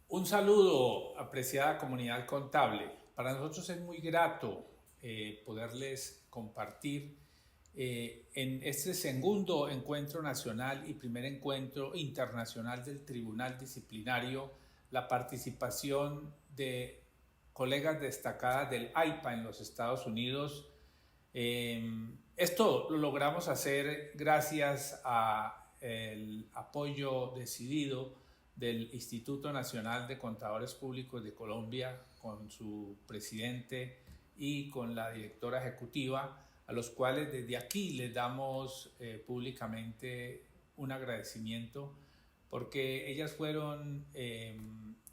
Un saludo, apreciada comunidad contable. Para nosotros es muy grato poderles compartir en este segundo encuentro nacional y primer encuentro internacional del Tribunal Disciplinario la participación de colegas destacadas del AIPA en los Estados Unidos. Esto lo logramos hacer gracias al apoyo decidido del Instituto Nacional de Contadores Públicos de Colombia, con su presidente y con la directora ejecutiva, a los cuales desde aquí les damos públicamente un agradecimiento, porque ellas fueron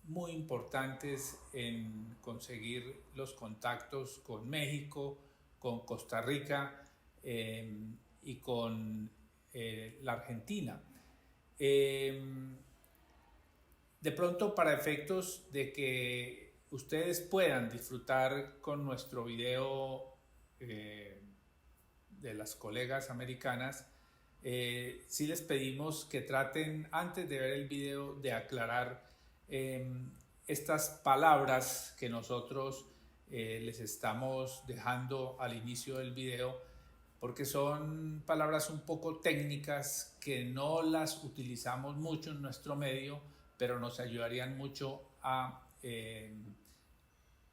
muy importantes en conseguir los contactos con México, con Costa Rica y con la Argentina. De pronto, para efectos de que ustedes puedan disfrutar con nuestro video de las colegas americanas, sí les pedimos que traten, antes de ver el video, de aclarar estas palabras que nosotros les estamos dejando al inicio del video, porque son palabras un poco técnicas que no las utilizamos mucho en nuestro medio, pero nos ayudarían mucho a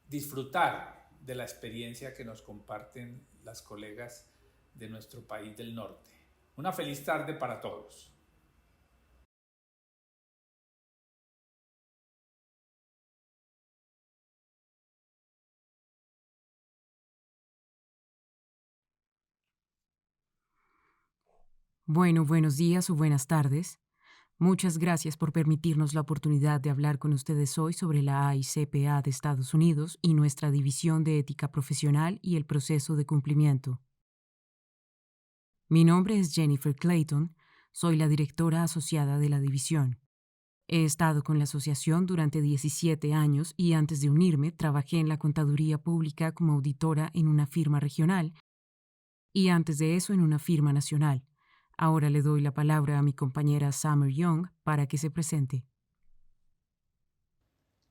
disfrutar de la experiencia que nos comparten las colegas de nuestro país del norte. Una feliz tarde para todos. Bueno, buenos días o buenas tardes. Muchas gracias por permitirnos la oportunidad de hablar con ustedes hoy sobre la AICPA de Estados Unidos y nuestra División de Ética Profesional y el proceso de cumplimiento. Mi nombre es Jennifer Clayton, soy la directora asociada de la división. He estado con la asociación durante 17 años y antes de unirme trabajé en la contaduría pública como auditora en una firma regional y antes de eso en una firma nacional. Ahora le doy la palabra a mi compañera Summer Young para que se presente.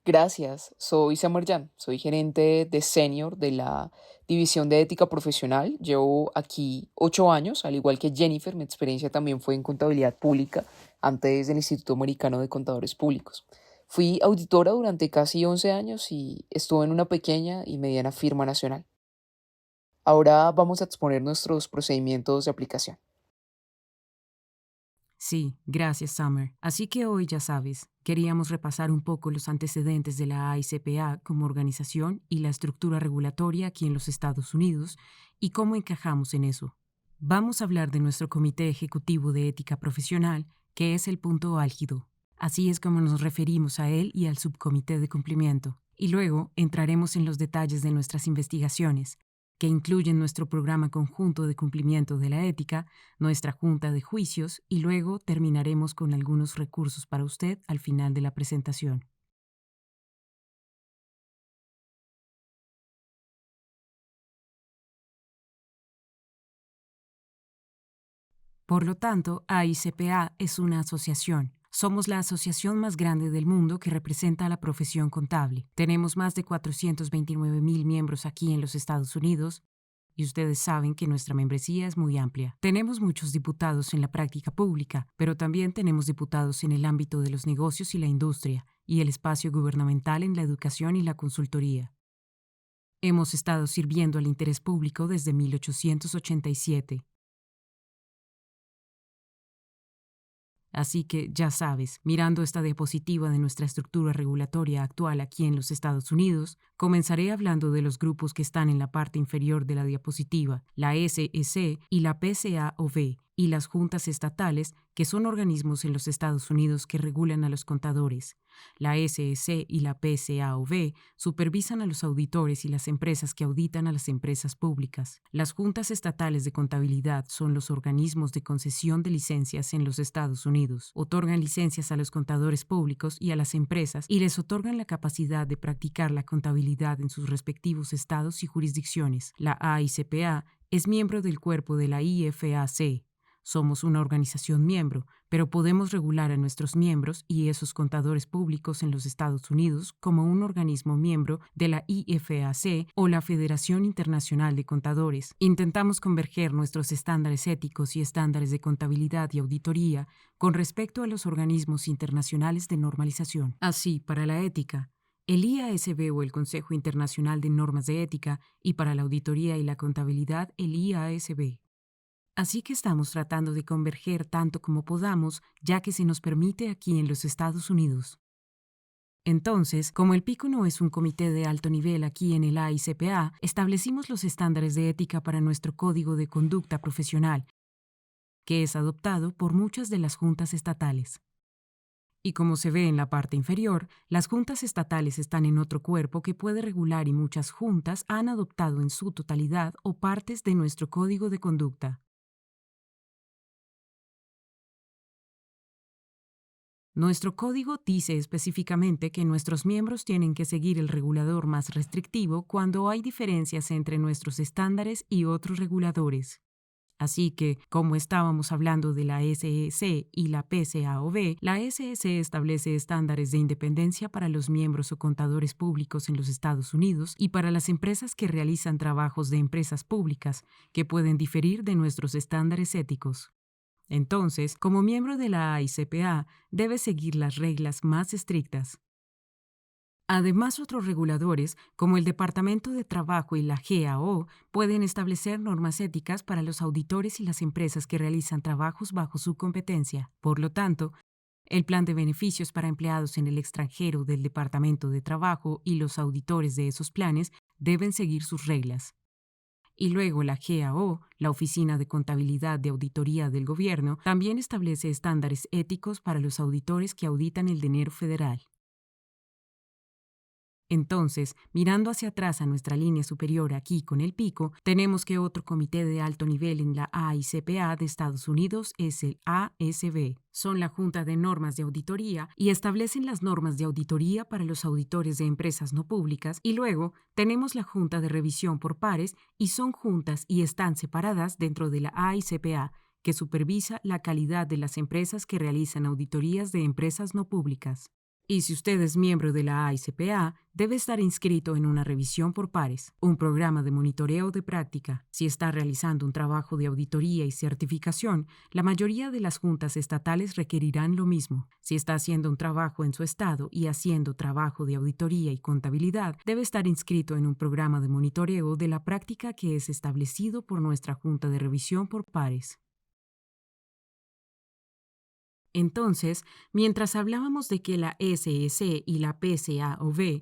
Gracias, soy Samuel Jan, soy gerente de senior de la División de Ética Profesional. Llevo aquí 8 años, al igual que Jennifer, mi experiencia también fue en contabilidad pública antes del Instituto Americano de Contadores Públicos. Fui auditora durante casi 11 años y estuve en una pequeña y mediana firma nacional. Ahora vamos a exponer nuestros procedimientos de aplicación. Sí, gracias, Summer. Así que hoy ya sabes, queríamos repasar un poco los antecedentes de la AICPA como organización y la estructura regulatoria aquí en los Estados Unidos y cómo encajamos en eso. Vamos a hablar de nuestro Comité Ejecutivo de Ética Profesional, que es el punto álgido. Así es como nos referimos a él y al Subcomité de Cumplimiento. Y luego entraremos en los detalles de nuestras investigaciones, que incluyen nuestro programa conjunto de cumplimiento de la ética, nuestra junta de juicios y luego terminaremos con algunos recursos para usted al final de la presentación. Por lo tanto, AICPA es una asociación. Somos la asociación más grande del mundo que representa a la profesión contable. Tenemos más de 429,000 miembros aquí en los Estados Unidos y ustedes saben que nuestra membresía es muy amplia. Tenemos muchos diputados en la práctica pública, pero también tenemos diputados en el ámbito de los negocios y la industria, y el espacio gubernamental en la educación y la consultoría. Hemos estado sirviendo al interés público desde 1887. Así que ya sabes, mirando esta diapositiva de nuestra estructura regulatoria actual aquí en los Estados Unidos, comenzaré hablando de los grupos que están en la parte inferior de la diapositiva, la SEC y la PCAOB, y las juntas estatales, que son organismos en los Estados Unidos que regulan a los contadores. La SEC y la PCAOB supervisan a los auditores y las empresas que auditan a las empresas públicas. Las juntas estatales de contabilidad son los organismos de concesión de licencias en los Estados Unidos. Otorgan licencias a los contadores públicos y a las empresas y les otorgan la capacidad de practicar la contabilidad en sus respectivos estados y jurisdicciones. La AICPA es miembro del cuerpo de la IFAC. Somos una organización miembro, pero podemos regular a nuestros miembros y esos contadores públicos en los Estados Unidos como un organismo miembro de la IFAC o la Federación Internacional de Contadores. Intentamos converger nuestros estándares éticos y estándares de contabilidad y auditoría con respecto a los organismos internacionales de normalización. Así, para la ética, el IASB o el Consejo Internacional de Normas de Ética, y para la auditoría y la contabilidad, el IASB. Así que estamos tratando de converger tanto como podamos, ya que se nos permite aquí en los Estados Unidos. Entonces, como el PICO no es un comité de alto nivel aquí en el AICPA, establecimos los estándares de ética para nuestro Código de Conducta Profesional, que es adoptado por muchas de las juntas estatales. Y como se ve en la parte inferior, las juntas estatales están en otro cuerpo que puede regular y muchas juntas han adoptado en su totalidad o partes de nuestro Código de Conducta. Nuestro código dice específicamente que nuestros miembros tienen que seguir el regulador más restrictivo cuando hay diferencias entre nuestros estándares y otros reguladores. Así que, como estábamos hablando de la SEC y la PCAOB, la SEC establece estándares de independencia para los miembros o contadores públicos en los Estados Unidos y para las empresas que realizan trabajos de empresas públicas, que pueden diferir de nuestros estándares éticos. Entonces, como miembro de la AICPA, debe seguir las reglas más estrictas. Además, otros reguladores, como el Departamento de Trabajo y la GAO, pueden establecer normas éticas para los auditores y las empresas que realizan trabajos bajo su competencia. Por lo tanto, el plan de beneficios para empleados en el extranjero del Departamento de Trabajo y los auditores de esos planes deben seguir sus reglas. Y luego la GAO, la Oficina de Contabilidad de Auditoría del Gobierno, también establece estándares éticos para los auditores que auditan el dinero federal. Entonces, mirando hacia atrás a nuestra línea superior aquí con el pico, tenemos que otro comité de alto nivel en la AICPA de Estados Unidos es el ASB. Son la Junta de Normas de Auditoría y establecen las normas de auditoría para los auditores de empresas no públicas, y luego tenemos la Junta de Revisión por pares, y son juntas y están separadas dentro de la AICPA, que supervisa la calidad de las empresas que realizan auditorías de empresas no públicas. Y si usted es miembro de la AICPA, debe estar inscrito en una revisión por pares, un programa de monitoreo de práctica. Si está realizando un trabajo de auditoría y certificación, la mayoría de las juntas estatales requerirán lo mismo. Si está haciendo un trabajo en su estado y haciendo trabajo de auditoría y contabilidad, debe estar inscrito en un programa de monitoreo de la práctica que es establecido por nuestra Junta de Revisión por pares. Entonces, mientras hablábamos de que la SEC y la PCAOB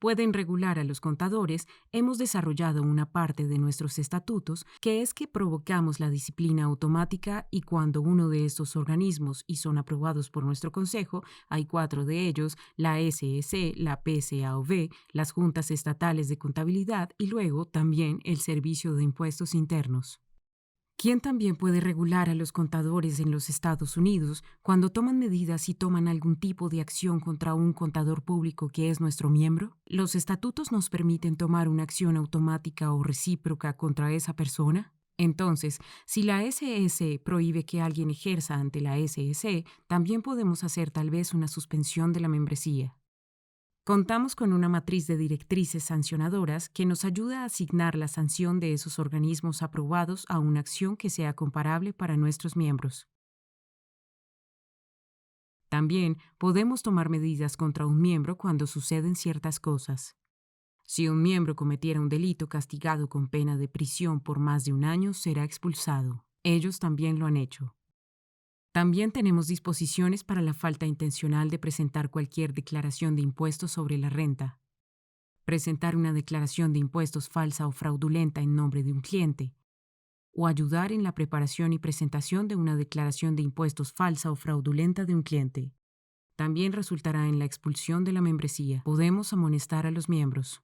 pueden regular a los contadores, hemos desarrollado una parte de nuestros estatutos que es que provocamos la disciplina automática, y cuando uno de estos organismos y son aprobados por nuestro consejo, hay 4 de ellos, la SEC, la PCAOB, las juntas estatales de contabilidad y luego también el Servicio de Impuestos Internos. ¿Quién también puede regular a los contadores en los Estados Unidos cuando toman medidas y toman algún tipo de acción contra un contador público que es nuestro miembro? ¿Los estatutos nos permiten tomar una acción automática o recíproca contra esa persona? Entonces, si la SEC prohíbe que alguien ejerza ante la SEC, también podemos hacer tal vez una suspensión de la membresía. Contamos con una matriz de directrices sancionadoras que nos ayuda a asignar la sanción de esos organismos aprobados a una acción que sea comparable para nuestros miembros. También podemos tomar medidas contra un miembro cuando suceden ciertas cosas. Si un miembro cometiera un delito castigado con pena de prisión por más de 1 año, será expulsado. Ellos también lo han hecho. También tenemos disposiciones para la falta intencional de presentar cualquier declaración de impuestos sobre la renta. Presentar una declaración de impuestos falsa o fraudulenta en nombre de un cliente, o ayudar en la preparación y presentación de una declaración de impuestos falsa o fraudulenta de un cliente. También resultará en la expulsión de la membresía. Podemos amonestar a los miembros.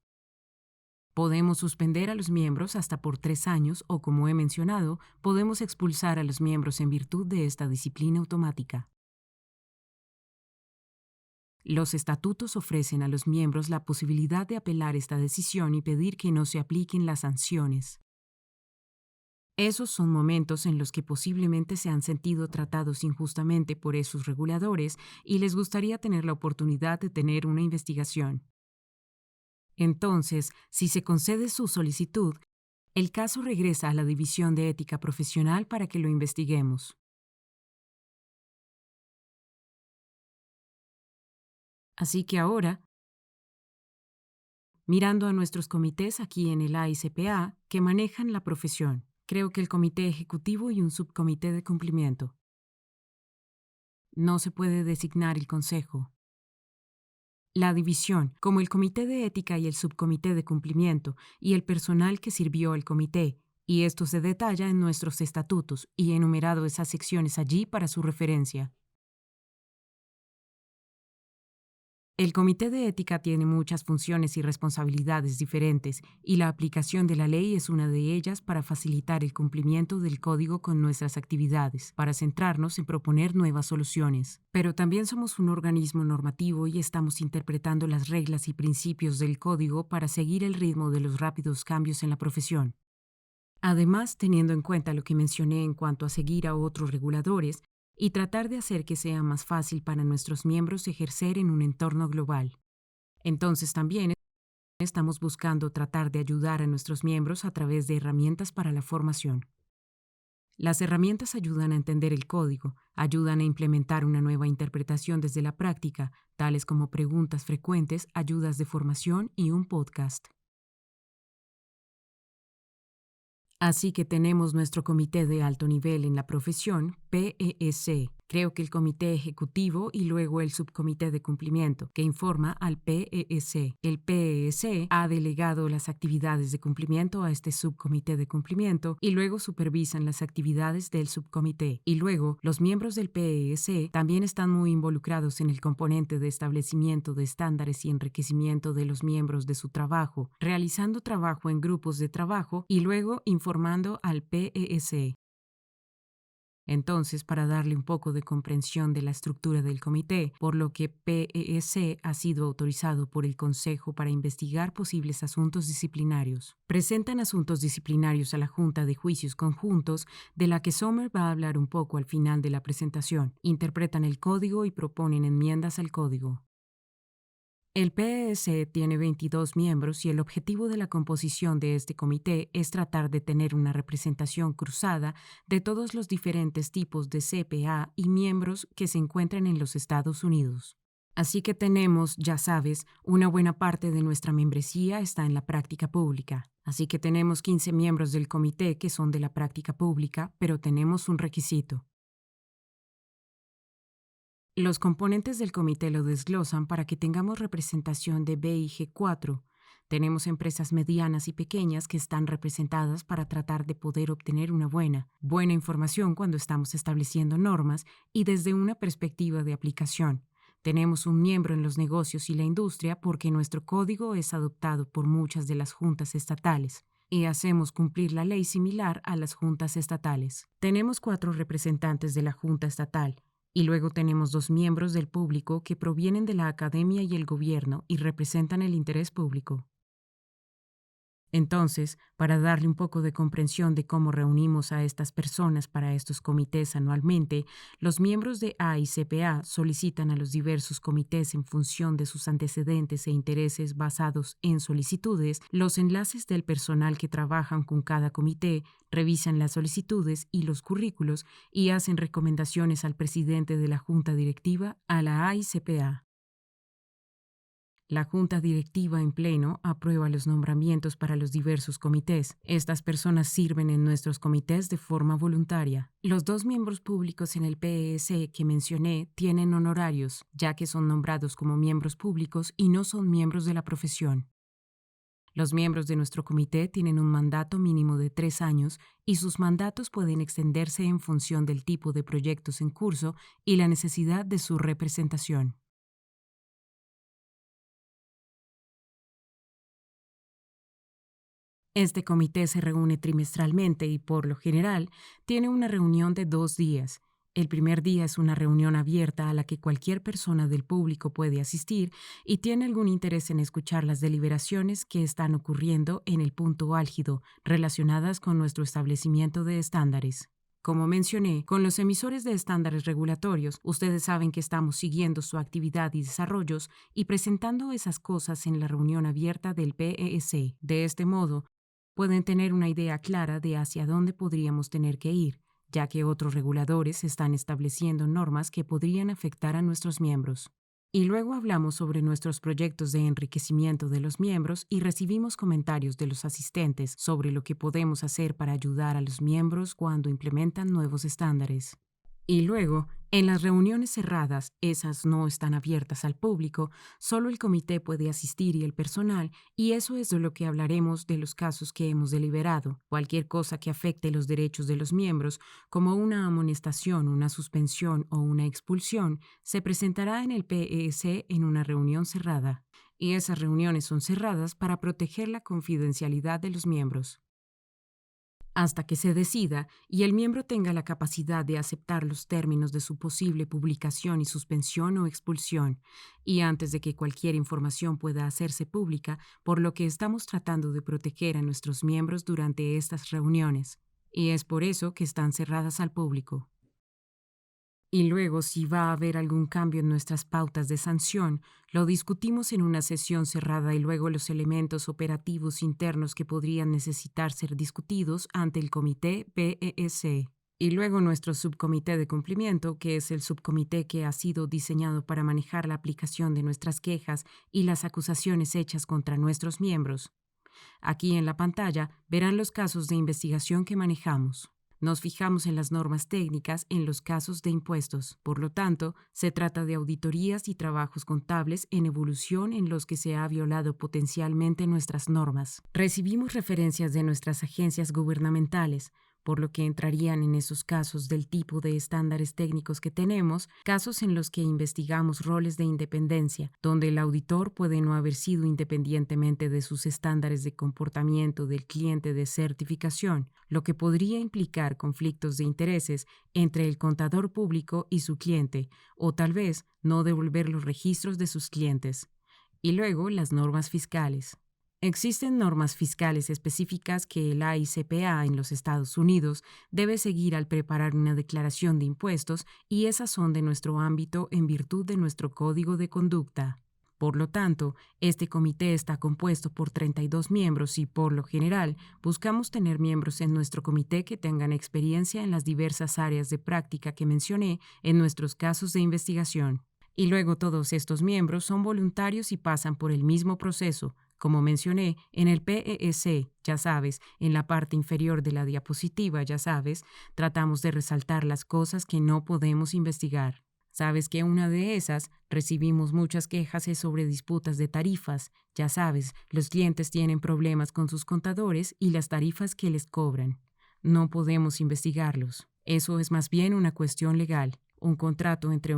Podemos suspender a los miembros hasta por 3 años o, como he mencionado, podemos expulsar a los miembros en virtud de esta disciplina automática. Los estatutos ofrecen a los miembros la posibilidad de apelar esta decisión y pedir que no se apliquen las sanciones. Esos son momentos en los que posiblemente se han sentido tratados injustamente por esos reguladores y les gustaría tener la oportunidad de tener una investigación. Entonces, si se concede su solicitud, el caso regresa a la División de Ética Profesional para que lo investiguemos. Así que ahora, mirando a nuestros comités aquí en el AICPA que manejan la profesión, creo que el comité ejecutivo y un subcomité de cumplimiento. No se puede designar el consejo. La división, como el comité de ética y el subcomité de cumplimiento, y el personal que sirvió al comité, y esto se detalla en nuestros estatutos y he enumerado esas secciones allí para su referencia. El comité de ética tiene muchas funciones y responsabilidades diferentes, y la aplicación de la ley es una de ellas para facilitar el cumplimiento del código con nuestras actividades, para centrarnos en proponer nuevas soluciones. Pero también somos un organismo normativo y estamos interpretando las reglas y principios del código para seguir el ritmo de los rápidos cambios en la profesión. Además, teniendo en cuenta lo que mencioné en cuanto a seguir a otros reguladores, y tratar de hacer que sea más fácil para nuestros miembros ejercer en un entorno global. Entonces también estamos buscando tratar de ayudar a nuestros miembros a través de herramientas para la formación. Las herramientas ayudan a entender el código, ayudan a implementar una nueva interpretación desde la práctica, tales como preguntas frecuentes, ayudas de formación y un podcast. Así que tenemos nuestro comité de alto nivel en la profesión, PEC. Creo que el comité ejecutivo y luego el subcomité de cumplimiento, que informa al PEC. El PEC ha delegado las actividades de cumplimiento a este subcomité de cumplimiento y luego supervisan las actividades del subcomité. Y luego, los miembros del PEC también están muy involucrados en el componente de establecimiento de estándares y enriquecimiento de los miembros de su trabajo, realizando trabajo en grupos de trabajo y luego informando al PEC. Entonces, para darle un poco de comprensión de la estructura del comité, por lo que PEC ha sido autorizado por el Consejo para investigar posibles asuntos disciplinarios. Presentan asuntos disciplinarios a la Junta de Juicios Conjuntos, de la que Sommer va a hablar un poco al final de la presentación. Interpretan el código y proponen enmiendas al código. El PEC tiene 22 miembros y el objetivo de la composición de este comité es tratar de tener una representación cruzada de todos los diferentes tipos de CPA y miembros que se encuentran en los Estados Unidos. Así que tenemos, ya sabes, una buena parte de nuestra membresía está en la práctica pública. Así que tenemos 15 miembros del comité que son de la práctica pública, pero tenemos un requisito. Los componentes del comité lo desglosan para que tengamos representación de BIG4. Tenemos empresas medianas y pequeñas que están representadas para tratar de poder obtener una buena información cuando estamos estableciendo normas y desde una perspectiva de aplicación. Tenemos un miembro en los negocios y la industria porque nuestro código es adoptado por muchas de las juntas estatales y hacemos cumplir la ley similar a las juntas estatales. Tenemos 4 representantes de la Junta Estatal, y luego tenemos 2 miembros del público que provienen de la academia y el gobierno y representan el interés público. Entonces, para darle un poco de comprensión de cómo reunimos a estas personas para estos comités anualmente, los miembros de AICPA solicitan a los diversos comités en función de sus antecedentes e intereses basados en solicitudes, los enlaces del personal que trabajan con cada comité, revisan las solicitudes y los currículos y hacen recomendaciones al presidente de la Junta Directiva, a la AICPA. La Junta Directiva en pleno aprueba los nombramientos para los diversos comités. Estas personas sirven en nuestros comités de forma voluntaria. Los 2 miembros públicos en el PEC que mencioné tienen honorarios, ya que son nombrados como miembros públicos y no son miembros de la profesión. Los miembros de nuestro comité tienen un mandato mínimo de 3 años y sus mandatos pueden extenderse en función del tipo de proyectos en curso y la necesidad de su representación. Este comité se reúne trimestralmente y, por lo general, tiene una reunión de 2 días, El primer día es una reunión abierta a la que cualquier persona del público puede asistir y tiene algún interés en escuchar las deliberaciones que están ocurriendo en el punto álgido relacionadas con nuestro establecimiento de estándares. Como mencioné, con los emisores de estándares regulatorios, ustedes saben que estamos siguiendo su actividad y desarrollos y presentando esas cosas en la reunión abierta del PEC. De este modo, pueden tener una idea clara de hacia dónde podríamos tener que ir, ya que otros reguladores están estableciendo normas que podrían afectar a nuestros miembros. Y luego hablamos sobre nuestros proyectos de enriquecimiento de los miembros y recibimos comentarios de los asistentes sobre lo que podemos hacer para ayudar a los miembros cuando implementan nuevos estándares. Y luego, en las reuniones cerradas, esas no están abiertas al público, solo el comité puede asistir y el personal, y eso es de lo que hablaremos de los casos que hemos deliberado. Cualquier cosa que afecte los derechos de los miembros, como una amonestación, una suspensión o una expulsión, se presentará en el PEC en una reunión cerrada. Y esas reuniones son cerradas para proteger la confidencialidad de los miembros. Hasta que se decida y el miembro tenga la capacidad de aceptar los términos de su posible publicación y suspensión o expulsión, y antes de que cualquier información pueda hacerse pública, por lo que estamos tratando de proteger a nuestros miembros durante estas reuniones, y es por eso que están cerradas al público. Y luego, si va a haber algún cambio en nuestras pautas de sanción, lo discutimos en una sesión cerrada y luego los elementos operativos internos que podrían necesitar ser discutidos ante el comité PEC. Y luego nuestro subcomité de cumplimiento, que es el subcomité que ha sido diseñado para manejar la aplicación de nuestras quejas y las acusaciones hechas contra nuestros miembros. Aquí en la pantalla verán los casos de investigación que manejamos. Nos fijamos en las normas técnicas en los casos de impuestos. Por lo tanto, se trata de auditorías y trabajos contables en evolución en los que se ha violado potencialmente nuestras normas. Recibimos referencias de nuestras agencias gubernamentales, por lo que entrarían en esos casos del tipo de estándares técnicos que tenemos, casos en los que investigamos roles de independencia, donde el auditor puede no haber sido independientemente de sus estándares de comportamiento del cliente de certificación, lo que podría implicar conflictos de intereses entre el contador público y su cliente, o tal vez no devolver los registros de sus clientes. Y luego las normas fiscales. Existen normas fiscales específicas que el AICPA en los Estados Unidos debe seguir al preparar una declaración de impuestos y esas son de nuestro ámbito en virtud de nuestro código de conducta. Por lo tanto, este comité está compuesto por 32 miembros y, por lo general, buscamos tener miembros en nuestro comité que tengan experiencia en las diversas áreas de práctica que mencioné en nuestros casos de investigación. Y luego todos estos miembros son voluntarios y pasan por el mismo proceso. Como mencioné, en el PEC, ya sabes, en la parte inferior de la diapositiva, ya sabes, tratamos de resaltar las cosas que no podemos investigar. Sabes que una de esas, recibimos muchas quejas sobre disputas de tarifas. Ya sabes, los clientes tienen problemas con sus contadores y las tarifas que les cobran. No podemos investigarlos. Eso es más bien una cuestión legal, un contrato entre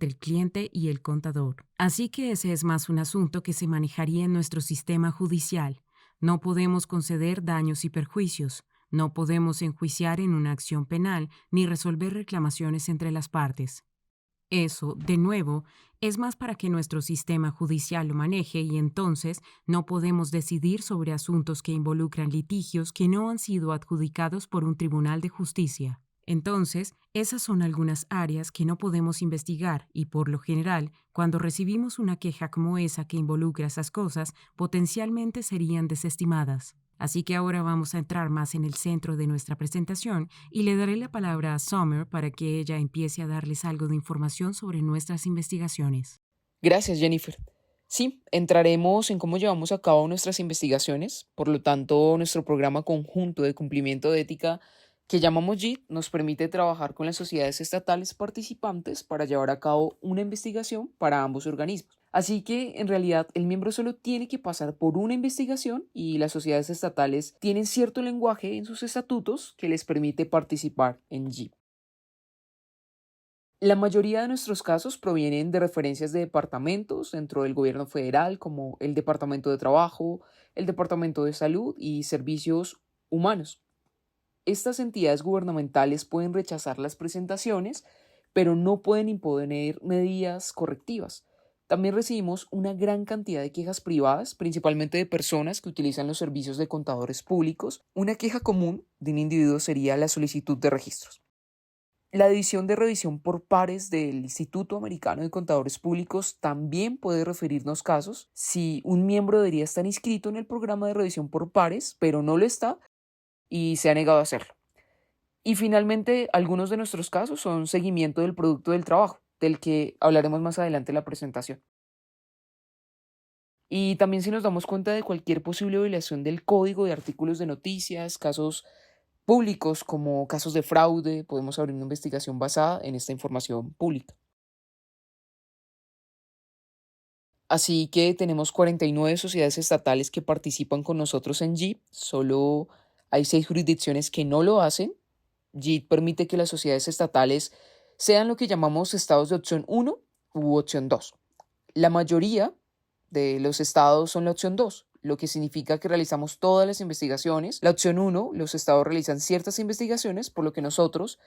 el cliente y el contador. Así que ese es más un asunto que se manejaría en nuestro sistema judicial. No podemos conceder daños y perjuicios. No podemos enjuiciar en una acción penal ni resolver reclamaciones entre las partes. Eso, de nuevo, es más para que nuestro sistema judicial lo maneje y entonces no podemos decidir sobre asuntos que involucran litigios que no han sido adjudicados por un tribunal de justicia. Entonces, esas son algunas áreas que no podemos investigar y, por lo general, cuando recibimos una queja como esa que involucra esas cosas, potencialmente serían desestimadas. Así que ahora vamos a entrar más en el centro de nuestra presentación y le daré la palabra a Summer para que ella empiece a darles algo de información sobre nuestras investigaciones. Gracias, Jennifer. Sí, entraremos en cómo llevamos a cabo nuestras investigaciones. Por lo tanto, nuestro programa conjunto de cumplimiento de ética que llamamos JIT nos permite trabajar con las sociedades estatales participantes para llevar a cabo una investigación para ambos organismos. Así que, en realidad, el miembro solo tiene que pasar por una investigación y las sociedades estatales tienen cierto lenguaje en sus estatutos que les permite participar en JIT. La mayoría de nuestros casos provienen de referencias de departamentos dentro del gobierno federal, como el Departamento de Trabajo, el Departamento de Salud y Servicios Humanos. estas entidades gubernamentales pueden rechazar las presentaciones, pero no pueden imponer medidas correctivas. También recibimos una gran cantidad de quejas privadas, principalmente de personas que utilizan los servicios de contadores públicos. Una queja común de un individuo sería la solicitud de registros. La División de Revisión por Pares del Instituto Americano de Contadores Públicos también puede referirnos casos si un miembro debería estar inscrito en el programa de revisión por pares, pero no lo está y se ha negado a hacerlo. Y finalmente, algunos de nuestros casos son seguimiento del producto del trabajo, del que hablaremos más adelante en la presentación. Y también si nos damos cuenta de cualquier posible violación del código de artículos de noticias, casos públicos como casos de fraude, podemos abrir una investigación basada en esta información pública. Así que tenemos 49 sociedades estatales que participan con nosotros en JIT, solo hay 6 jurisdicciones que no lo hacen. JIT permite que las sociedades estatales sean lo que llamamos estados de opción 1 u opción 2. La mayoría de los estados son la opción 2, lo que significa que realizamos todas las investigaciones. La opción 1, los estados realizan ciertas investigaciones, por lo que nosotros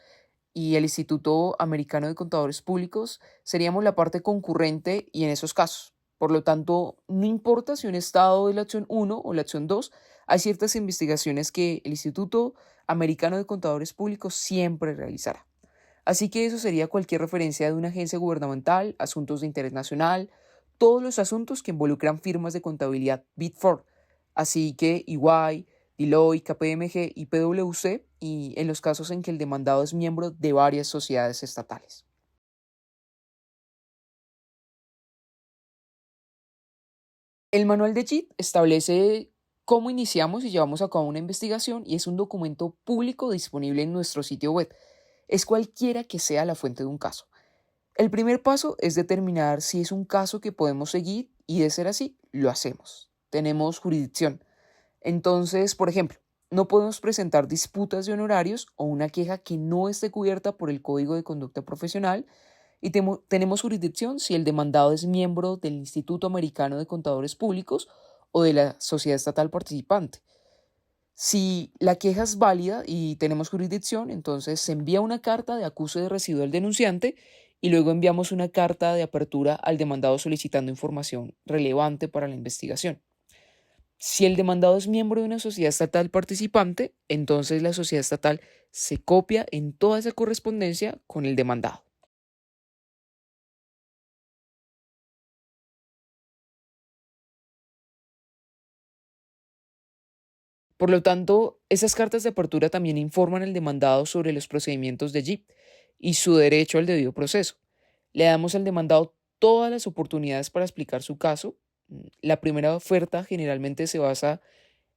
y el Instituto Americano de Contadores Públicos seríamos la parte concurrente y en esos casos. Por lo tanto, no importa si un estado es la opción 1 o la opción 2, hay ciertas investigaciones que el Instituto Americano de Contadores Públicos siempre realizará. Así que eso sería cualquier referencia de una agencia gubernamental, asuntos de interés nacional, todos los asuntos que involucran firmas de contabilidad Big Four, así que EY, Deloitte, KPMG y PwC, y en los casos en que el demandado es miembro de varias sociedades estatales. El manual de JIT establece cómo iniciamos y llevamos a cabo una investigación y es un documento público disponible en nuestro sitio web. Es cualquiera que sea la fuente de un caso. El primer paso es determinar si es un caso que podemos seguir y de ser así, lo hacemos. Tenemos jurisdicción. Entonces, por ejemplo, no podemos presentar disputas de honorarios o una queja que no esté cubierta por el Código de Conducta Profesional y tenemos jurisdicción si el demandado es miembro del Instituto Americano de Contadores Públicos o de la sociedad estatal participante. Si la queja es válida y tenemos jurisdicción, entonces se envía una carta de acuse de residuo al denunciante y luego enviamos una carta de apertura al demandado solicitando información relevante para la investigación. Si el demandado es miembro de una sociedad estatal participante, entonces la sociedad estatal se copia en toda esa correspondencia con el demandado. Por lo tanto, esas cartas de apertura también informan al demandado sobre los procedimientos de JIT y su derecho al debido proceso. Le damos al demandado todas las oportunidades para explicar su caso. La primera oferta generalmente se basa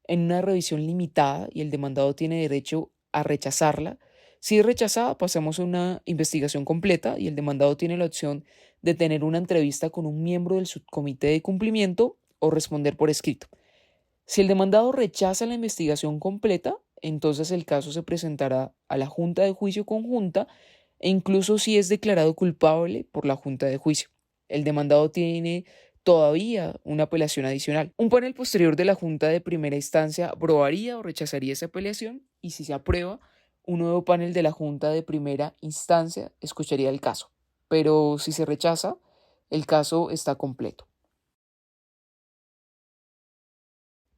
en una revisión limitada y el demandado tiene derecho a rechazarla. Si es rechazada, pasamos a una investigación completa y el demandado tiene la opción de tener una entrevista con un miembro del subcomité de cumplimiento o responder por escrito. Si el demandado rechaza la investigación completa, entonces el caso se presentará a la Junta de Juicio Conjunta e incluso si es declarado culpable por la Junta de Juicio. El demandado tiene todavía una apelación adicional. Un panel posterior de la Junta de Primera Instancia aprobaría o rechazaría esa apelación y si se aprueba, un nuevo panel de la Junta de Primera Instancia escucharía el caso. Pero si se rechaza, el caso está completo.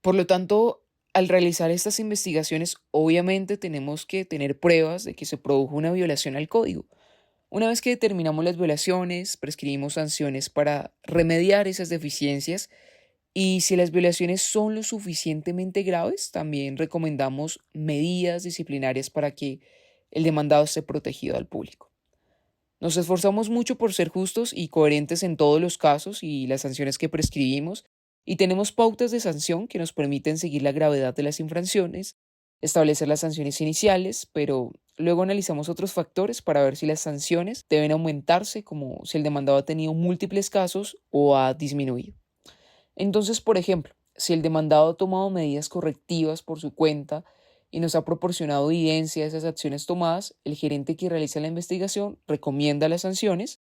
Por lo tanto, al realizar estas investigaciones, obviamente tenemos que tener pruebas de que se produjo una violación al código. Una vez que determinamos las violaciones, prescribimos sanciones para remediar esas deficiencias y si las violaciones son lo suficientemente graves, también recomendamos medidas disciplinarias para que el demandado esté protegido al público. Nos esforzamos mucho por ser justos y coherentes en todos los casos y las sanciones que prescribimos y tenemos pautas de sanción que nos permiten seguir la gravedad de las infracciones, establecer las sanciones iniciales, pero luego analizamos otros factores para ver si las sanciones deben aumentarse, como si el demandado ha tenido múltiples casos o ha disminuido. Entonces, por ejemplo, si el demandado ha tomado medidas correctivas por su cuenta y nos ha proporcionado evidencia de esas acciones tomadas, el gerente que realiza la investigación recomienda las sanciones,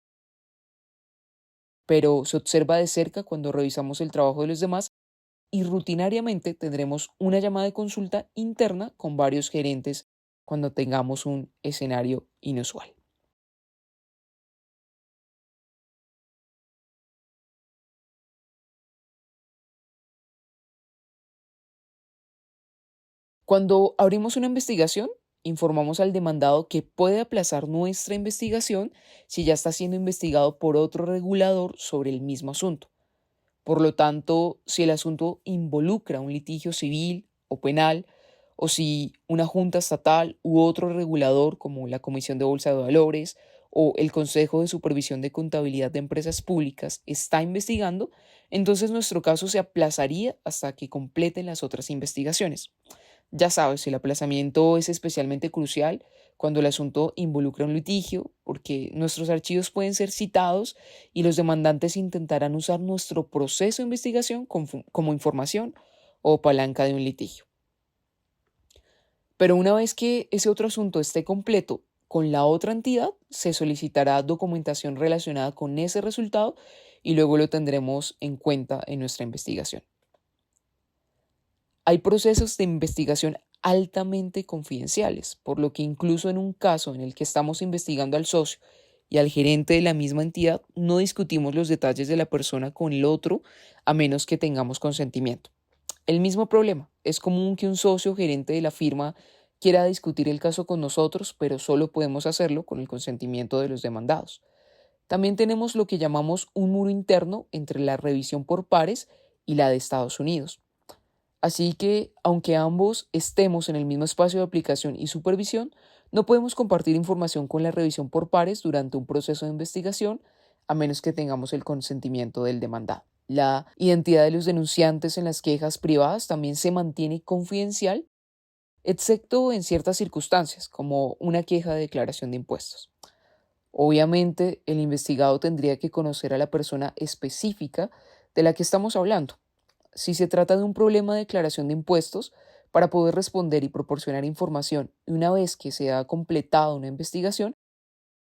pero se observa de cerca cuando revisamos el trabajo de los demás y rutinariamente tendremos una llamada de consulta interna con varios gerentes cuando tengamos un escenario inusual. Cuando abrimos una investigación, informamos al demandado que puede aplazar nuestra investigación si ya está siendo investigado por otro regulador sobre el mismo asunto. Por lo tanto, si el asunto involucra un litigio civil o penal, o si una junta estatal u otro regulador como la Comisión de Bolsa de Valores o el Consejo de Supervisión de Contabilidad de Empresas Públicas está investigando, entonces nuestro caso se aplazaría hasta que completen las otras investigaciones. Ya sabes, el aplazamiento es especialmente crucial cuando el asunto involucra un litigio, porque nuestros archivos pueden ser citados y los demandantes intentarán usar nuestro proceso de investigación como información o palanca de un litigio. Pero una vez que ese otro asunto esté completo con la otra entidad, se solicitará documentación relacionada con ese resultado y luego lo tendremos en cuenta en nuestra investigación. Hay procesos de investigación altamente confidenciales, por lo que incluso en un caso en el que estamos investigando al socio y al gerente de la misma entidad, no discutimos los detalles de la persona con el otro a menos que tengamos consentimiento. El mismo problema, es común que un socio o gerente de la firma quiera discutir el caso con nosotros, pero solo podemos hacerlo con el consentimiento de los demandados. También tenemos lo que llamamos un muro interno entre la revisión por pares y la de Estados Unidos. Así que, aunque ambos estemos en el mismo espacio de aplicación y supervisión, no podemos compartir información con la revisión por pares durante un proceso de investigación, a menos que tengamos el consentimiento del demandado. La identidad de los denunciantes en las quejas privadas también se mantiene confidencial, excepto en ciertas circunstancias, como una queja de declaración de impuestos. Obviamente, el investigado tendría que conocer a la persona específica de la que estamos hablando. Si se trata de un problema de declaración de impuestos, para poder responder y proporcionar información y una vez que se ha completado una investigación,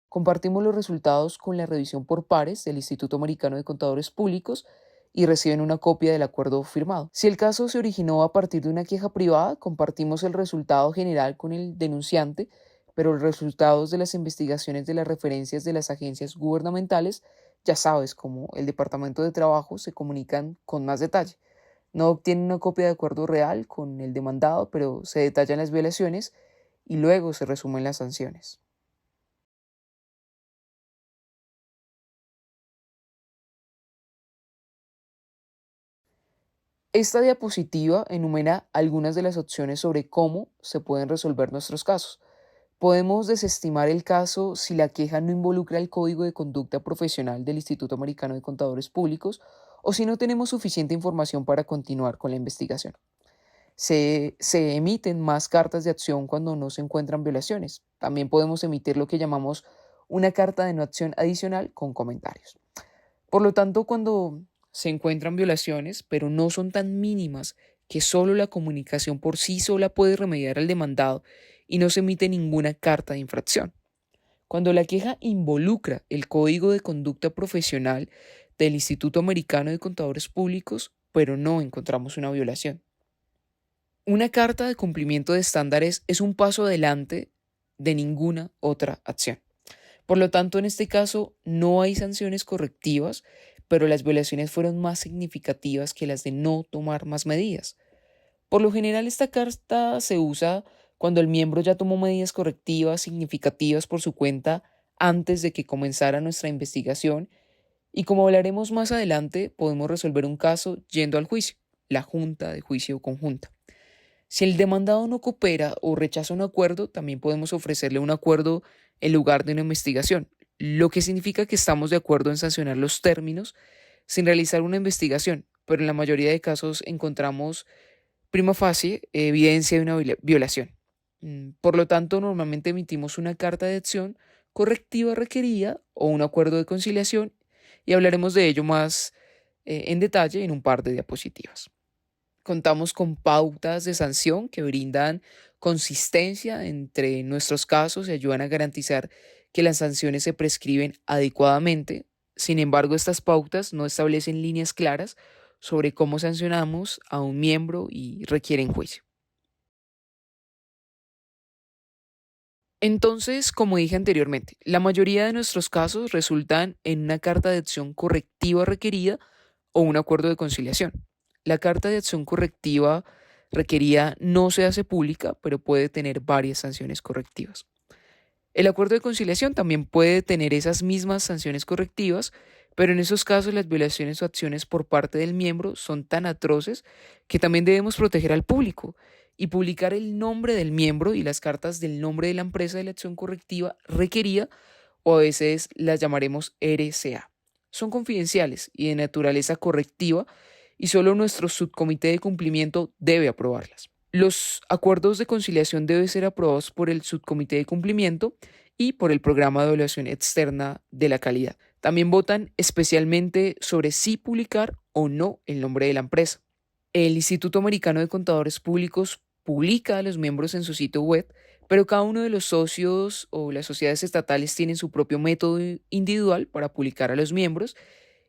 compartimos los resultados con la revisión por pares del Instituto Americano de Contadores Públicos y reciben una copia del acuerdo firmado. Si el caso se originó a partir de una queja privada, compartimos el resultado general con el denunciante, pero los resultados de las investigaciones de las referencias de las agencias gubernamentales, ya sabes, como el Departamento de Trabajo, se comunican con más detalle. No obtienen una copia de acuerdo real con el demandado, pero se detallan las violaciones y luego se resumen las sanciones. Esta diapositiva enumera algunas de las opciones sobre cómo se pueden resolver nuestros casos. Podemos desestimar el caso si la queja no involucra el Código de Conducta Profesional del Instituto Americano de Contadores Públicos o si no tenemos suficiente información para continuar con la investigación. Se emiten más cartas de acción cuando no se encuentran violaciones. También podemos emitir lo que llamamos una carta de no acción adicional con comentarios. Por lo tanto, cuando se encuentran violaciones, pero no son tan mínimas que solo la comunicación por sí sola puede remediar al demandado y no se emite ninguna carta de infracción. Cuando la queja involucra el Código de Conducta Profesional del Instituto Americano de Contadores Públicos, pero no encontramos una violación. Una carta de cumplimiento de estándares es un paso adelante de ninguna otra acción. Por lo tanto, en este caso no hay sanciones correctivas, pero las violaciones fueron más significativas que las de no tomar más medidas. Por lo general, esta carta se usa cuando el miembro ya tomó medidas correctivas significativas por su cuenta antes de que comenzara nuestra investigación y como hablaremos más adelante, podemos resolver un caso yendo al juicio, la junta de juicio conjunta. Si el demandado no coopera o rechaza un acuerdo, también podemos ofrecerle un acuerdo en lugar de una investigación, lo que significa que estamos de acuerdo en sancionar los términos sin realizar una investigación, pero en la mayoría de casos encontramos prima facie evidencia de una violación. Por lo tanto, normalmente emitimos una carta de acción correctiva requerida o un acuerdo de conciliación y hablaremos de ello más en detalle en un par de diapositivas. Contamos con pautas de sanción que brindan consistencia entre nuestros casos y ayudan a garantizar que las sanciones se prescriben adecuadamente. Sin embargo, estas pautas no establecen líneas claras sobre cómo sancionamos a un miembro y requieren juicio. Entonces, como dije anteriormente, la mayoría de nuestros casos resultan en una carta de acción correctiva requerida o un acuerdo de conciliación. La carta de acción correctiva requerida no se hace pública, pero puede tener varias sanciones correctivas. El acuerdo de conciliación también puede tener esas mismas sanciones correctivas, pero en esos casos las violaciones o acciones por parte del miembro son tan atroces que también debemos proteger al público y publicar el nombre del miembro y las cartas del nombre de la empresa de la acción correctiva requerida, o a veces las llamaremos RCA. Son confidenciales y de naturaleza correctiva y solo nuestro subcomité de cumplimiento debe aprobarlas. Los acuerdos de conciliación deben ser aprobados por el subcomité de cumplimiento y por el programa de evaluación externa de la calidad. También votan especialmente sobre si publicar o no el nombre de la empresa. El Instituto Americano de Contadores Públicos publica a los miembros en su sitio web, pero cada uno de los socios o las sociedades estatales tienen su propio método individual para publicar a los miembros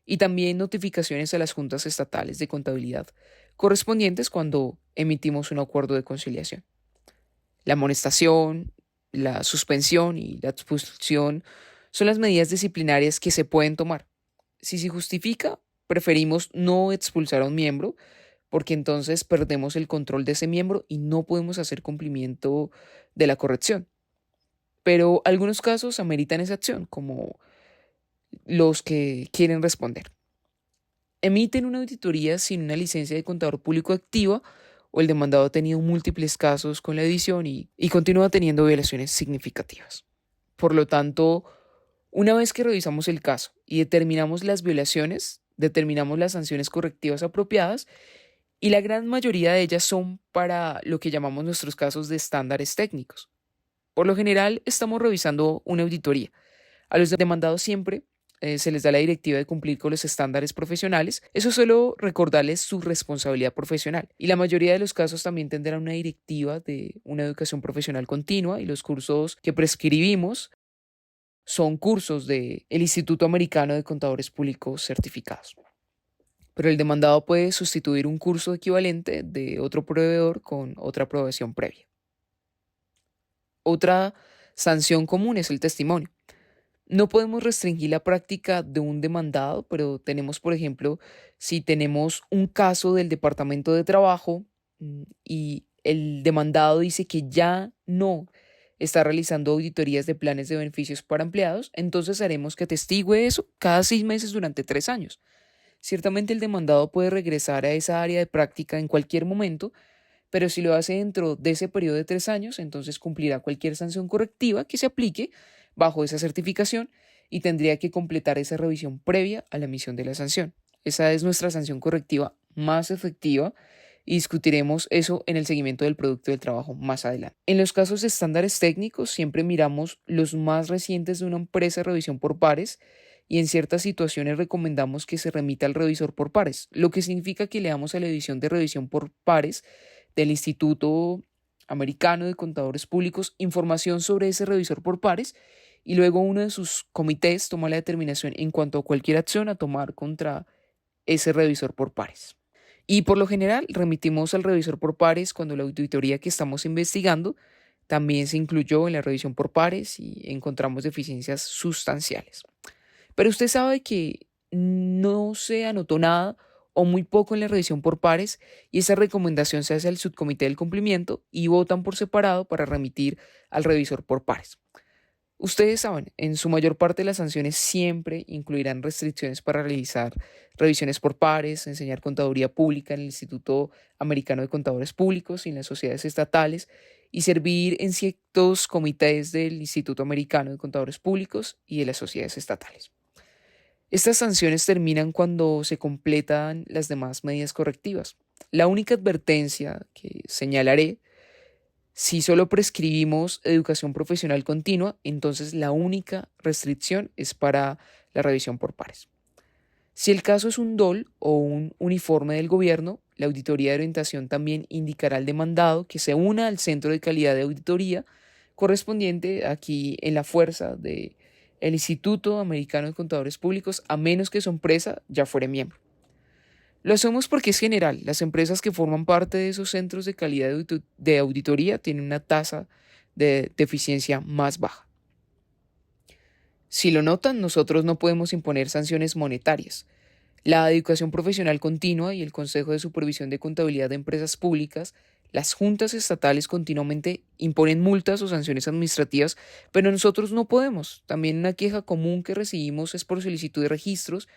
y también notificaciones a las juntas estatales de contabilidad correspondientes cuando emitimos un acuerdo de conciliación. La amonestación, la suspensión y la expulsión son las medidas disciplinarias que se pueden tomar. Si se justifica, preferimos no expulsar a un miembro porque entonces perdemos el control de ese miembro y no podemos hacer cumplimiento de la corrección. Pero algunos casos ameritan esa acción, como los que quieren responder. Emiten una auditoría sin una licencia de contador público activa o el demandado ha tenido múltiples casos con la edición y continúa teniendo violaciones significativas. Por lo tanto, una vez que revisamos el caso y determinamos las violaciones, determinamos las sanciones correctivas apropiadas y la gran mayoría de ellas son para lo que llamamos nuestros casos de estándares técnicos. Por lo general, estamos revisando una auditoría. A los demandados siempre se les da la directiva de cumplir con los estándares profesionales. Eso es solo recordarles su responsabilidad profesional. Y la mayoría de los casos también tendrán una directiva de una educación profesional continua y los cursos que prescribimos son cursos del Instituto Americano de Contadores Públicos certificados. Pero el demandado puede sustituir un curso equivalente de otro proveedor con otra aprobación previa. Otra sanción común es el testimonio. No podemos restringir la práctica de un demandado, pero tenemos, por ejemplo, si tenemos un caso del Departamento de Trabajo y el demandado dice que ya no está realizando auditorías de planes de beneficios para empleados, entonces haremos que atestigue eso cada 6 meses durante 3 años. Ciertamente el demandado puede regresar a esa área de práctica en cualquier momento, pero si lo hace dentro de ese periodo de 3 años, entonces cumplirá cualquier sanción correctiva que se aplique bajo esa certificación y tendría que completar esa revisión previa a la emisión de la sanción. Esa es nuestra sanción correctiva más efectiva y discutiremos eso en el seguimiento del producto del trabajo más adelante. En los casos de estándares técnicos siempre miramos los más recientes de una empresa de revisión por pares y en ciertas situaciones recomendamos que se remita al revisor por pares, lo que significa que le damos a la división de revisión por pares del Instituto Americano de Contadores Públicos información sobre ese revisor por pares y luego uno de sus comités toma la determinación en cuanto a cualquier acción a tomar contra ese revisor por pares. Y por lo general remitimos al revisor por pares cuando la auditoría que estamos investigando también se incluyó en la revisión por pares y encontramos deficiencias sustanciales. Pero usted sabe que no se anotó nada o muy poco en la revisión por pares y esa recomendación se hace al subcomité del cumplimiento y votan por separado para remitir al revisor por pares. Ustedes saben, en su mayor parte las sanciones siempre incluirán restricciones para realizar revisiones por pares, enseñar contaduría pública en el Instituto Americano de Contadores Públicos y en las sociedades estatales y servir en ciertos comités del Instituto Americano de Contadores Públicos y de las sociedades estatales. Estas sanciones terminan cuando se completan las demás medidas correctivas. La única advertencia que señalaré: si solo prescribimos educación profesional continua, entonces la única restricción es para la revisión por pares. Si el caso es un DOL o un uniforme del gobierno, la auditoría de orientación también indicará al demandado que se una al centro de calidad de auditoría correspondiente aquí en la fuerza del Instituto Americano de Contadores Públicos, a menos que su empresa ya fuere miembro. Lo hacemos porque es general. Las empresas que forman parte de esos centros de calidad de auditoría tienen una tasa de deficiencia más baja. Si lo notan, nosotros no podemos imponer sanciones monetarias. La educación profesional continua y el Consejo de Supervisión de Contabilidad de Empresas Públicas, las juntas estatales continuamente imponen multas o sanciones administrativas, pero nosotros no podemos. También una queja común que recibimos es por solicitud de registros,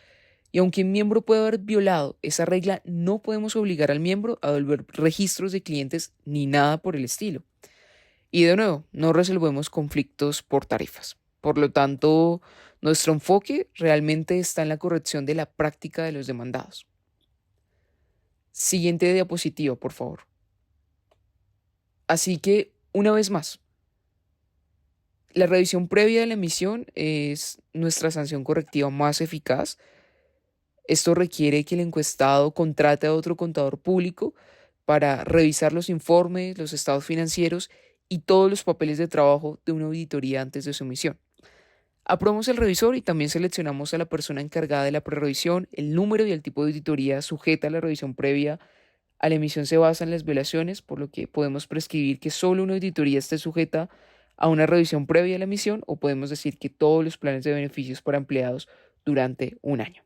y aunque un miembro puede haber violado esa regla, no podemos obligar al miembro a devolver registros de clientes ni nada por el estilo. Y de nuevo, no resolvemos conflictos por tarifas. Por lo tanto, nuestro enfoque realmente está en la corrección de la práctica de los demandados. Siguiente diapositiva, por favor. Así que, una vez más, la revisión previa de la emisión es nuestra sanción correctiva más eficaz. Esto requiere que el encuestado contrate a otro contador público para revisar los informes, los estados financieros y todos los papeles de trabajo de una auditoría antes de su emisión. Aprobamos el revisor y también seleccionamos a la persona encargada de la prerevisión. El número y el tipo de auditoría sujeta a la revisión previa a la emisión se basa en las violaciones, por lo que podemos prescribir que solo una auditoría esté sujeta a una revisión previa a la emisión, o podemos decir que todos los planes de beneficios para empleados durante un año.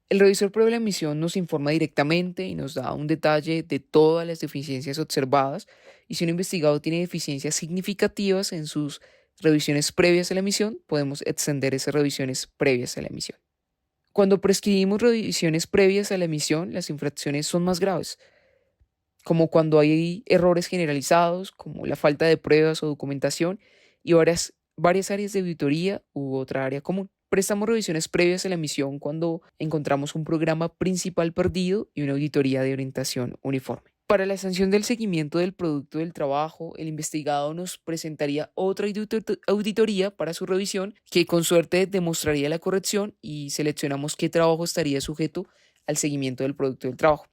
El revisor previo a la emisión nos informa directamente y nos da un detalle de todas las deficiencias observadas, y si un investigado tiene deficiencias significativas en sus revisiones previas a la emisión, podemos extender esas revisiones previas a la emisión. Cuando prescribimos revisiones previas a la emisión, las infracciones son más graves, como cuando hay errores generalizados, como la falta de pruebas o documentación, y varias áreas de auditoría u otra área común. Prestamos revisiones previas a la emisión cuando encontramos un programa principal perdido y una auditoría de orientación uniforme. Para la sanción del seguimiento del producto del trabajo, el investigado nos presentaría otra auditoría para su revisión que con suerte demostraría la corrección, y seleccionamos qué trabajo estaría sujeto al seguimiento del producto del trabajo.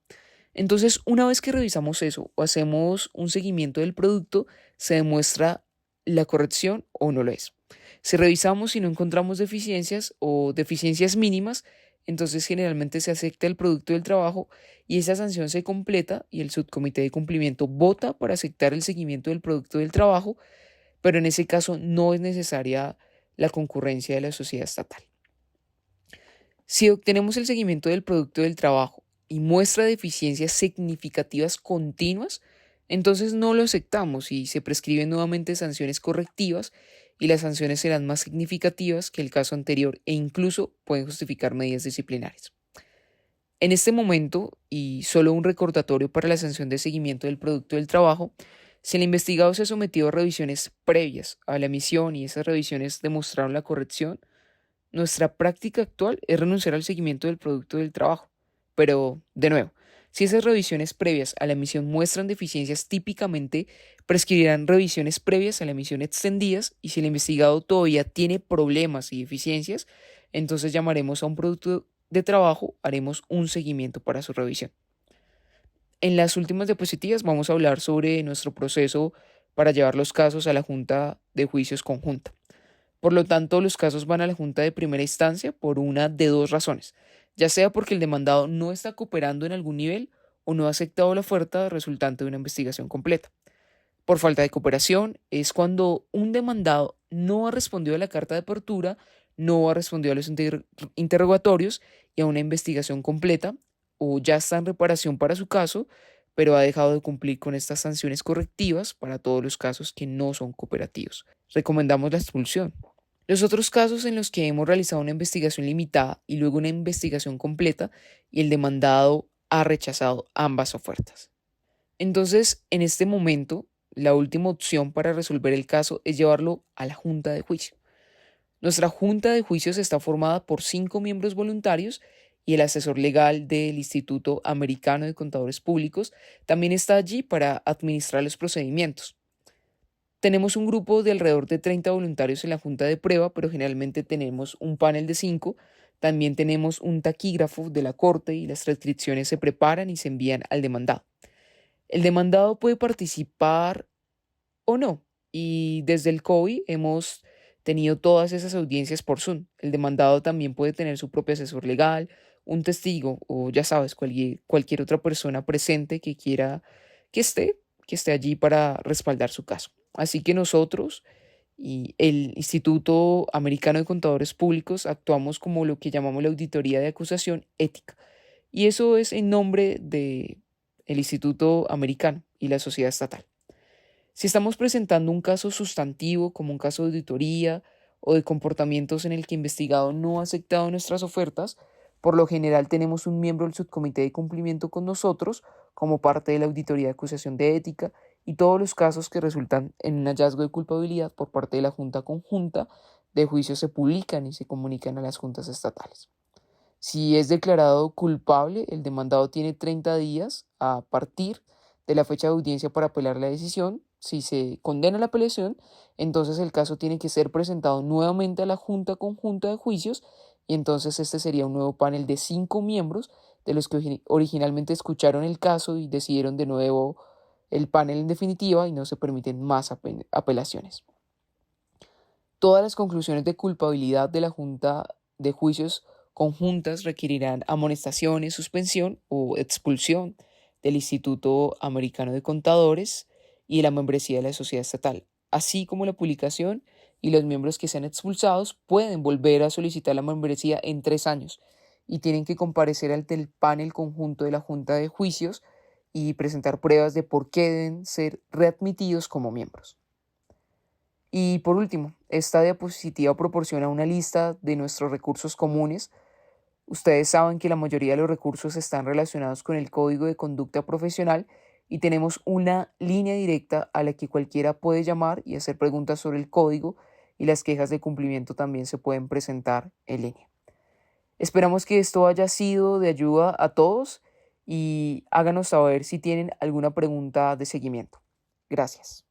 Entonces, una vez que revisamos eso o hacemos un seguimiento del producto, se demuestra la corrección o no lo es. Si revisamos y no encontramos deficiencias o deficiencias mínimas, entonces generalmente se acepta el producto del trabajo y esa sanción se completa, y el subcomité de cumplimiento vota para aceptar el seguimiento del producto del trabajo, pero en ese caso no es necesaria la concurrencia de la sociedad estatal. Si obtenemos el seguimiento del producto del trabajo y muestra deficiencias significativas continuas, entonces no lo aceptamos y se prescriben nuevamente sanciones correctivas, y las sanciones serán más significativas que el caso anterior e incluso pueden justificar medidas disciplinarias. En este momento, y solo un recordatorio para la sanción de seguimiento del producto del trabajo, si el investigado se ha sometido a revisiones previas a la emisión y esas revisiones demostraron la corrección, nuestra práctica actual es renunciar al seguimiento del producto del trabajo. Pero, de nuevo, si esas revisiones previas a la emisión muestran deficiencias, típicamente prescribirán revisiones previas a la emisión extendidas, y si el investigado todavía tiene problemas y deficiencias, entonces llamaremos a un producto de trabajo, haremos un seguimiento para su revisión. En las últimas diapositivas vamos a hablar sobre nuestro proceso para llevar los casos a la Junta de Juicios Conjunta. Por lo tanto, los casos van a la Junta de Primera Instancia por una de dos razones, ya sea porque el demandado no está cooperando en algún nivel o no ha aceptado la oferta resultante de una investigación completa. Por falta de cooperación es cuando un demandado no ha respondido a la carta de apertura, no ha respondido a los interrogatorios y a una investigación completa, o ya está en reparación para su caso, pero ha dejado de cumplir con estas sanciones correctivas para todos los casos que no son cooperativos. Recomendamos la expulsión. Los otros casos en los que hemos realizado una investigación limitada y luego una investigación completa y el demandado ha rechazado ambas ofertas. Entonces, en este momento, la última opción para resolver el caso es llevarlo a la Junta de Juicio. Nuestra Junta de Juicios está formada por 5 miembros voluntarios, y el asesor legal del Instituto Americano de Contadores Públicos también está allí para administrar los procedimientos. Tenemos un grupo de alrededor de 30 voluntarios en la junta de prueba, pero generalmente tenemos un panel de 5. También tenemos un taquígrafo de la corte y las transcripciones se preparan y se envían al demandado. El demandado puede participar o no, y desde el COI hemos tenido todas esas audiencias por Zoom. El demandado también puede tener su propio asesor legal, un testigo o, ya sabes, cualquier otra persona presente que quiera que esté que esté allí para respaldar su caso. Así que nosotros y el Instituto Americano de Contadores Públicos actuamos como lo que llamamos la auditoría de acusación ética. Y eso es en nombre del Instituto Americano y la sociedad estatal. Si estamos presentando un caso sustantivo como un caso de auditoría o de comportamientos en el que el investigado no ha aceptado nuestras ofertas, por lo general tenemos un miembro del subcomité de cumplimiento con nosotros como parte de la auditoría de acusación de ética y todos los casos que resultan en un hallazgo de culpabilidad por parte de la Junta Conjunta de Juicio se publican y se comunican a las juntas estatales. Si es declarado culpable, el demandado tiene 30 días a partir de la fecha de audiencia para apelar la decisión. Si se condena la apelación, entonces el caso tiene que ser presentado nuevamente a la Junta Conjunta de Juicios y entonces este sería un nuevo panel de 5 miembros de los que originalmente escucharon el caso y decidieron de nuevo el panel en definitiva y no se permiten más apelaciones. Todas las conclusiones de culpabilidad de la Junta de Juicios conjuntas requerirán amonestaciones, suspensión o expulsión del Instituto Americano de Contadores y de la membresía de la sociedad estatal, así como la publicación, y los miembros que sean expulsados pueden volver a solicitar la membresía en 3 años y tienen que comparecer ante el panel conjunto de la Junta de Juicios y presentar pruebas de por qué deben ser readmitidos como miembros. Y por último, esta diapositiva proporciona una lista de nuestros recursos comunes. Ustedes saben que la mayoría de los recursos están relacionados con el Código de Conducta Profesional y tenemos una línea directa a la que cualquiera puede llamar y hacer preguntas sobre el código, y las quejas de cumplimiento también se pueden presentar en línea. Esperamos que esto haya sido de ayuda a todos y háganos saber si tienen alguna pregunta de seguimiento. Gracias.